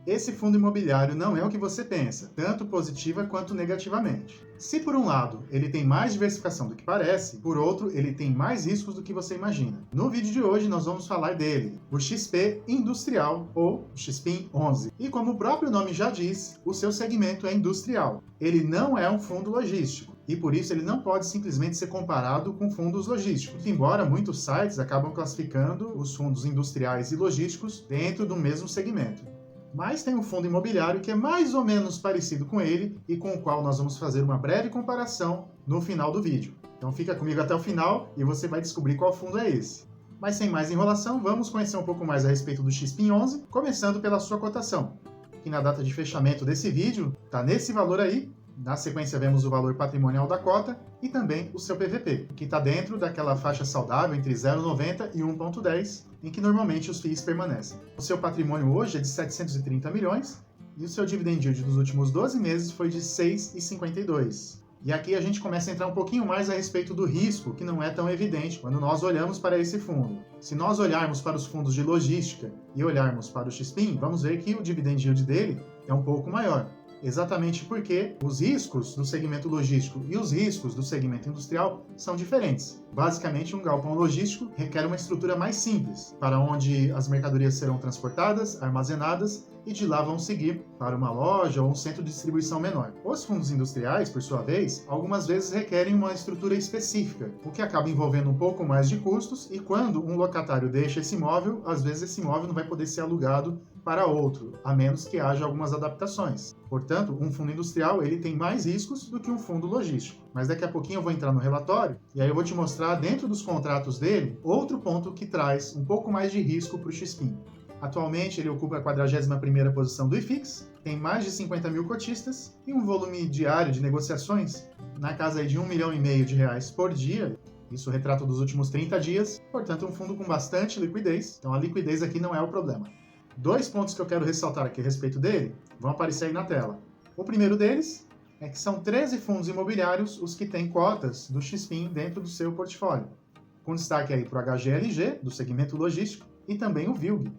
Esse fundo imobiliário não é o que você pensa, tanto positiva quanto negativamente. Se por um lado ele tem mais diversificação do que parece, por outro ele tem mais riscos do que você imagina. No vídeo de hoje nós vamos falar dele, o XP Industrial ou XPIN 11. E como o próprio nome já diz, o seu segmento é industrial. Ele não é um fundo logístico e por isso ele não pode simplesmente ser comparado com fundos logísticos, embora muitos sites acabam classificando os fundos industriais e logísticos dentro do mesmo segmento. Mas tem um fundo imobiliário que é mais ou menos parecido com ele e com o qual nós vamos fazer uma breve comparação no final do vídeo. Então fica comigo até o final e você vai descobrir qual fundo é esse. Mas sem mais enrolação, vamos conhecer um pouco mais a respeito do XPIN 11, começando pela sua cotação, que na data de fechamento desse vídeo está nesse valor aí. Na sequência vemos o valor patrimonial da cota e também o seu PVP, que está dentro daquela faixa saudável entre 0,90 e 1,10, em que normalmente os FIIs permanecem. O seu patrimônio hoje é de 730 milhões e o seu dividend yield dos últimos 12 meses foi de 6,52. E aqui a gente começa a entrar um pouquinho mais a respeito do risco, que não é tão evidente quando nós olhamos para esse fundo. Se nós olharmos para os fundos de logística e olharmos para o XPIN, vamos ver que o dividend yield dele é um pouco maior. Exatamente porque os riscos do segmento logístico e os riscos do segmento industrial são diferentes. Basicamente, um galpão logístico requer uma estrutura mais simples, para onde as mercadorias serão transportadas, armazenadas e de lá vão seguir para uma loja ou um centro de distribuição menor. Os fundos industriais, por sua vez, algumas vezes requerem uma estrutura específica, o que acaba envolvendo um pouco mais de custos, e quando um locatário deixa esse imóvel, às vezes esse imóvel não vai poder ser alugado para outro, a menos que haja algumas adaptações. Portanto, um fundo industrial ele tem mais riscos do que um fundo logístico. Mas daqui a pouquinho eu vou entrar no relatório e aí eu vou te mostrar dentro dos contratos dele outro ponto que traz um pouco mais de risco para o XPIN. Atualmente ele ocupa a 41ª posição do IFIX, tem mais de 50 mil cotistas e um volume diário de negociações na casa aí de R$1,5 milhão por dia. Isso retrato dos últimos 30 dias, portanto um fundo com bastante liquidez, então a liquidez aqui não é o problema. Dois pontos que eu quero ressaltar aqui a respeito dele vão aparecer aí na tela. O primeiro deles é que são 13 fundos imobiliários os que têm cotas do XPIN dentro do seu portfólio, com destaque aí para o HGLG, do segmento logístico, e também o VILG.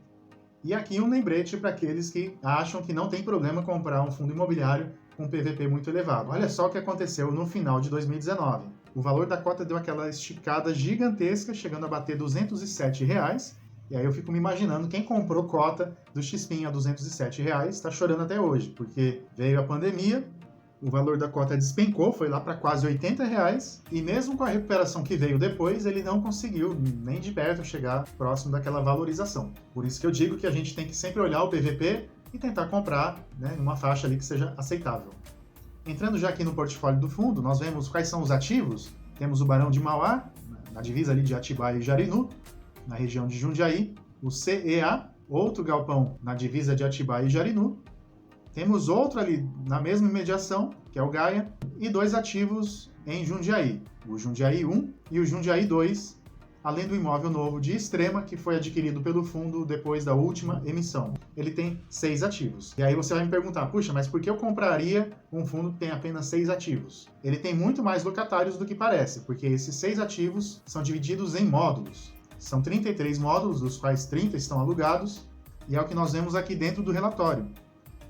E aqui um lembrete para aqueles que acham que não tem problema comprar um fundo imobiliário com PVP muito elevado. Olha só o que aconteceu no final de 2019. O valor da cota deu aquela esticada gigantesca, chegando a bater R$207, e aí eu fico me imaginando quem comprou cota do XPIN a R$207 está chorando até hoje, porque veio a pandemia, o valor da cota despencou, foi lá para quase R$80, e mesmo com a recuperação que veio depois, ele não conseguiu nem de perto chegar próximo daquela valorização. Por isso que eu digo que a gente tem que sempre olhar o PVP e tentar comprar, né, numa faixa ali que seja aceitável. Entrando já aqui no portfólio do fundo, nós vemos quais são os ativos. Temos o Barão de Mauá, na divisa ali de Atibaia e Jarinu, na região de Jundiaí, o CEA, outro galpão na divisa de Atibaia e Jarinu. Temos outro ali na mesma imediação, que é o Gaia, e dois ativos em Jundiaí, o Jundiaí 1 e o Jundiaí 2, além do imóvel novo de Extrema, que foi adquirido pelo fundo depois da última emissão. Ele tem 6 ativos. E aí você vai me perguntar, puxa, mas por que eu compraria um fundo que tem apenas 6 ativos? Ele tem muito mais locatários do que parece, porque esses 6 ativos são divididos em módulos. São 33 módulos, dos quais 30 estão alugados, e é o que nós vemos aqui dentro do relatório.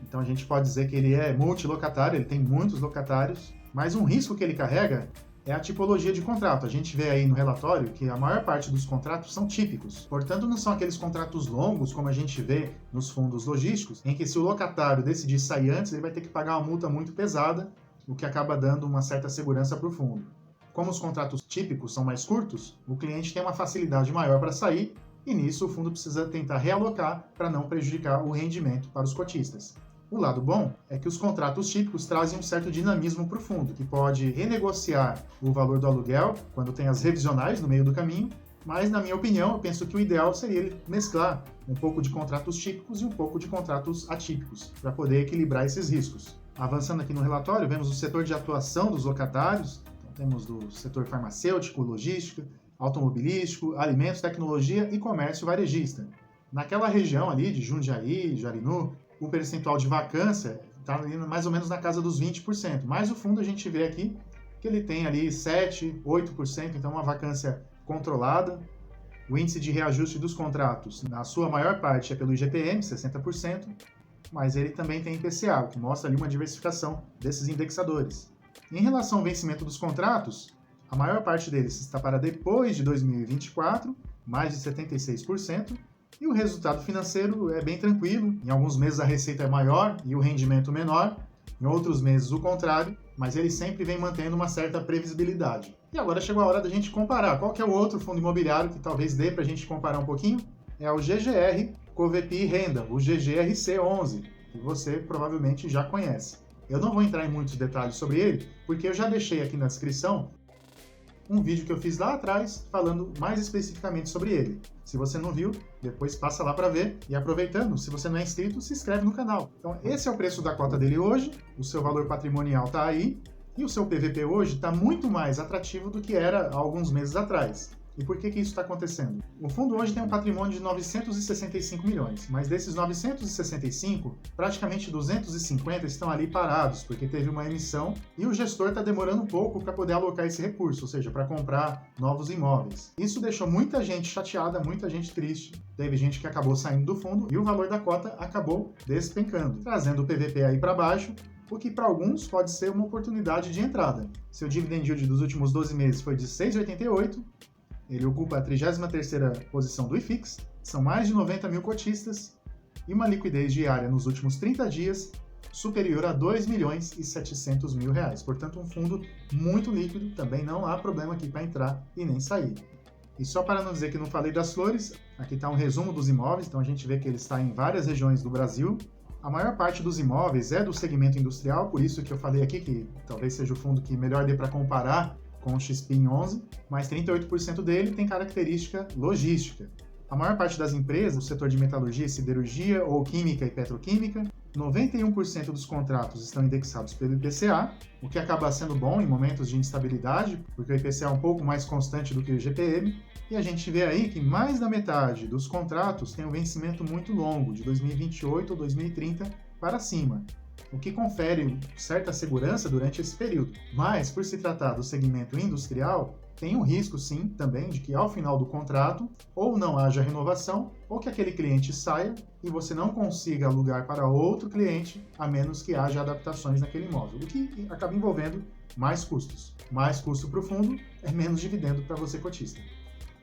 Então a gente pode dizer que ele é multilocatário, ele tem muitos locatários, mas um risco que ele carrega é a tipologia de contrato. A gente vê aí no relatório que a maior parte dos contratos são típicos, portanto não são aqueles contratos longos como a gente vê nos fundos logísticos, em que se o locatário decidir sair antes, ele vai ter que pagar uma multa muito pesada, o que acaba dando uma certa segurança para o fundo. Como os contratos típicos são mais curtos, o cliente tem uma facilidade maior para sair e nisso o fundo precisa tentar realocar para não prejudicar o rendimento para os cotistas. O lado bom é que os contratos típicos trazem um certo dinamismo para o fundo, que pode renegociar o valor do aluguel quando tem as revisionais no meio do caminho, mas na minha opinião eu penso que o ideal seria ele mesclar um pouco de contratos típicos e um pouco de contratos atípicos, para poder equilibrar esses riscos. Avançando aqui no relatório, vemos o setor de atuação dos locatários. Temos do setor farmacêutico, logístico, automobilístico, alimentos, tecnologia e comércio varejista. Naquela região ali de Jundiaí, Jarinu, o percentual de vacância está mais ou menos na casa dos 20%, mas o fundo a gente vê aqui que ele tem ali 7%, 8%, então uma vacância controlada. O índice de reajuste dos contratos, na sua maior parte, é pelo IGPM, 60%, mas ele também tem IPCA, o que mostra ali uma diversificação desses indexadores. Em relação ao vencimento dos contratos, a maior parte deles está para depois de 2024, mais de 76%, e o resultado financeiro é bem tranquilo. Em alguns meses a receita é maior e o rendimento menor, em outros meses o contrário, mas ele sempre vem mantendo uma certa previsibilidade. E agora chegou a hora da gente comparar. Qual que é o outro fundo imobiliário que talvez dê para a gente comparar um pouquinho? É o GGR Covepin Renda, o GGRC11, que você provavelmente já conhece. Eu não vou entrar em muitos detalhes sobre ele, porque eu já deixei aqui na descrição um vídeo que eu fiz lá atrás falando mais especificamente sobre ele. Se você não viu, depois passa lá para ver. E aproveitando, se você não é inscrito, se inscreve no canal. Então esse é o preço da cota dele hoje, o seu valor patrimonial está aí, e o seu PVP hoje está muito mais atrativo do que era há alguns meses atrás. E por que isso está acontecendo? O fundo hoje tem um patrimônio de 965 milhões, mas desses 965, praticamente 250 estão ali parados, porque teve uma emissão e o gestor está demorando um pouco para poder alocar esse recurso, ou seja, para comprar novos imóveis. Isso deixou muita gente chateada, muita gente triste. Teve gente que acabou saindo do fundo e o valor da cota acabou despencando, trazendo o PVP aí para baixo, o que para alguns pode ser uma oportunidade de entrada. Seu dividend yield dos últimos 12 meses foi de 6,88, ele ocupa a 33ª posição do IFIX, são mais de 90 mil cotistas e uma liquidez diária nos últimos 30 dias superior a 2 milhões e 700 mil reais. Portanto, um fundo muito líquido, também não há problema aqui para entrar e nem sair. E só para não dizer que não falei das flores, aqui está um resumo dos imóveis, então a gente vê que ele está em várias regiões do Brasil. A maior parte dos imóveis é do segmento industrial, por isso que eu falei aqui que talvez seja o fundo que melhor dê para comparar com o XPIN 11, mas 38% dele tem característica logística. A maior parte das empresas, do setor de metalurgia, siderurgia ou química e petroquímica, 91% dos contratos estão indexados pelo IPCA, o que acaba sendo bom em momentos de instabilidade, porque o IPCA é um pouco mais constante do que o IGPM, e a gente vê aí que mais da metade dos contratos tem um vencimento muito longo, de 2028 ou 2030 para cima, o que confere certa segurança durante esse período. Mas, por se tratar do segmento industrial, tem um risco, sim, também, de que ao final do contrato, ou não haja renovação, ou que aquele cliente saia e você não consiga alugar para outro cliente, a menos que haja adaptações naquele imóvel, o que acaba envolvendo mais custos. Mais custo para o fundo é menos dividendo para você cotista.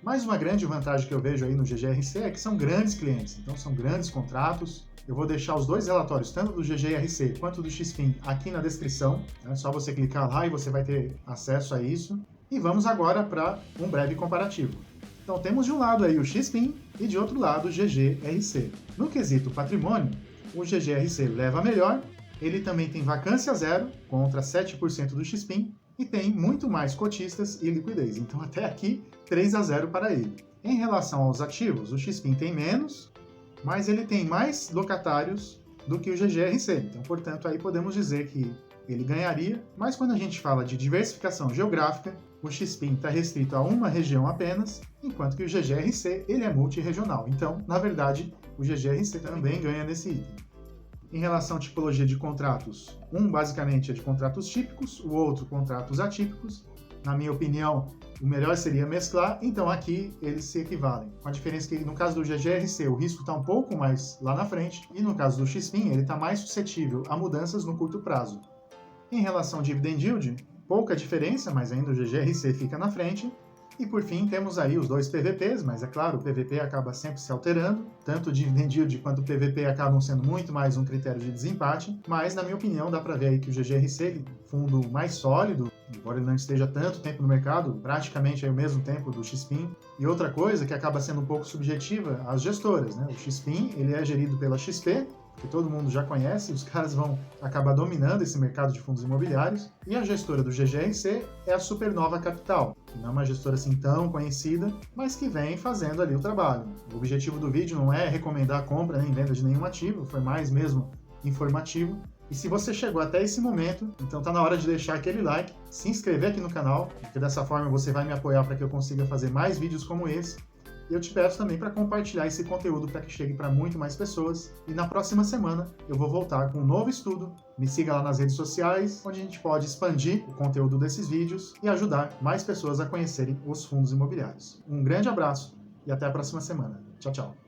Mais uma grande vantagem que eu vejo aí no GGRC é que são grandes clientes, então são grandes contratos. Eu vou deixar os dois relatórios, tanto do GGRC quanto do XPIN, aqui na descrição. É só você clicar lá e você vai ter acesso a isso. E vamos agora para um breve comparativo. Então temos de um lado aí o XPIN e de outro lado o GGRC. No quesito patrimônio, o GGRC leva melhor, ele também tem vacância zero, contra 7% do XPIN, e tem muito mais cotistas e liquidez. Então até aqui, 3-0 para ele. Em relação aos ativos, o XPIN tem menos, mas ele tem mais locatários do que o GGRC. Então, portanto, aí podemos dizer que ele ganharia, mas quando a gente fala de diversificação geográfica, o XPIN está restrito a uma região apenas, enquanto que o GGRC ele é multirregional. Então, na verdade, o GGRC também ganha nesse item. Em relação à tipologia de contratos, um basicamente é de contratos típicos, o outro contratos atípicos. Na minha opinião, o melhor seria mesclar, então aqui eles se equivalem. Com a diferença que no caso do GGRC o risco está um pouco mais lá na frente, e no caso do XPIN ele está mais suscetível a mudanças no curto prazo. Em relação ao dividend yield, pouca diferença, mas ainda o GGRC fica na frente. E por fim, temos aí os dois PVPs, mas é claro, o PVP acaba sempre se alterando. Tanto o dividend yield quanto o PVP acabam sendo muito mais um critério de desempate. Mas, na minha opinião, dá para ver aí que o GGRC é um fundo mais sólido, embora ele não esteja tanto tempo no mercado, praticamente é o mesmo tempo do XPIN. E outra coisa que acaba sendo um pouco subjetiva, as gestoras, né? O XPIN ele é gerido pela XP, que todo mundo já conhece, os caras vão acabar dominando esse mercado de fundos imobiliários. E a gestora do GGRC é a Supernova Capital, que não é uma gestora assim tão conhecida, mas que vem fazendo ali o trabalho. O objetivo do vídeo não é recomendar a compra nem venda de nenhum ativo, foi mais mesmo informativo. E se você chegou até esse momento, então tá na hora de deixar aquele like, se inscrever aqui no canal, porque dessa forma você vai me apoiar para que eu consiga fazer mais vídeos como esse. E eu te peço também para compartilhar esse conteúdo para que chegue para muito mais pessoas. E na próxima semana eu vou voltar com um novo estudo. Me siga lá nas redes sociais, onde a gente pode expandir o conteúdo desses vídeos e ajudar mais pessoas a conhecerem os fundos imobiliários. Um grande abraço e até a próxima semana. Tchau, tchau.